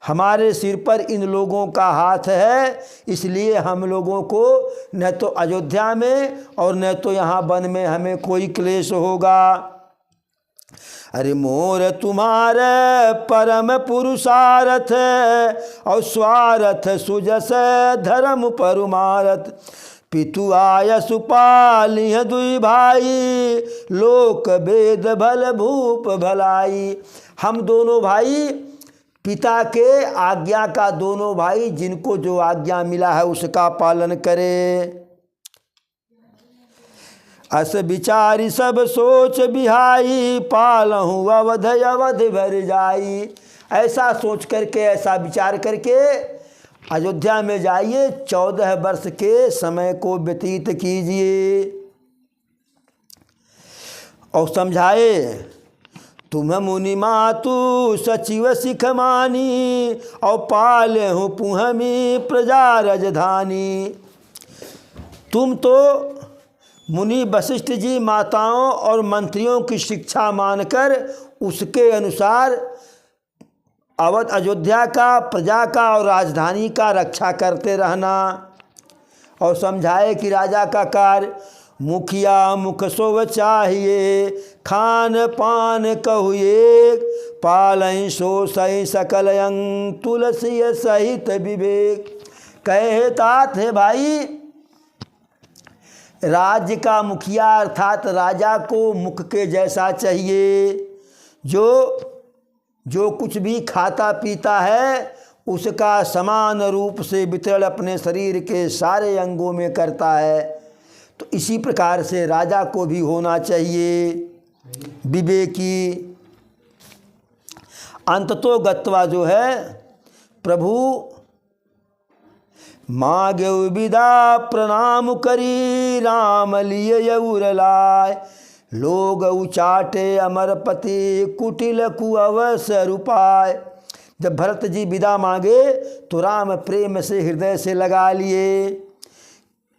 हमारे सिर पर इन लोगों का हाथ है, इसलिए हम लोगों को न तो अयोध्या में और न तो यहाँ वन में हमें कोई क्लेश होगा। अरे मोर तुम्हारे परम पुरुषार्थ, और स्वार्थ सुजस धर्म परुमारथ। पितु आय सुपालिह दुई भाई, लोक वेद भल भूप भलाई। हम दोनों भाई, पिता के आज्ञा का दोनों भाई, जिनको जो आज्ञा मिला है उसका पालन करें। अस विचारी सब सोच बिहाई, पालहूँ अवध अवध भर जाई। ऐसा सोच करके, ऐसा विचार करके अयोध्या में जाइए, 14 वर्ष के समय को व्यतीत कीजिए। और समझाए, तुम मुनि मातु सचिव सिख मानी, और पाले हूँ पुहमी प्रजा राजधानी। तुम तो मुनि वशिष्ठ जी माताओं और मंत्रियों की शिक्षा मानकर उसके अनुसार अवध अयोध्या का, प्रजा का और राजधानी का रक्षा करते रहना। और समझाए कि राजा का कार्य मुखिया मुख सोव चाहिए, खान पान कहुए, पालई सो सही सकल अंग, तुलसी सहित विवेक। कहे तात है भाई, राज्य का मुखिया अर्थात राजा को मुख के जैसा चाहिए, जो कुछ भी खाता पीता है उसका समान रूप से वितरण अपने शरीर के सारे अंगों में करता है। तो इसी प्रकार से राजा को भी होना चाहिए विवेकी। अंततो गत्वा जो है प्रभु मांगे विदा प्रणाम करी, राम लिए उरलाय, लोग उचाटे अमरपति कुटिल कुअवसर उपाय। जब भरत जी विदा मांगे तो राम प्रेम से हृदय से लगा लिए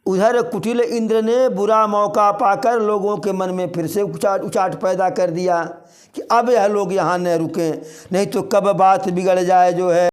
उधर कुटिल इंद्र ने बुरा मौका पाकर लोगों के मन में फिर से उचाट पैदा कर दिया कि अब यह लोग यहाँ न रुकें, नहीं तो कब बात बिगड़ जाए जो है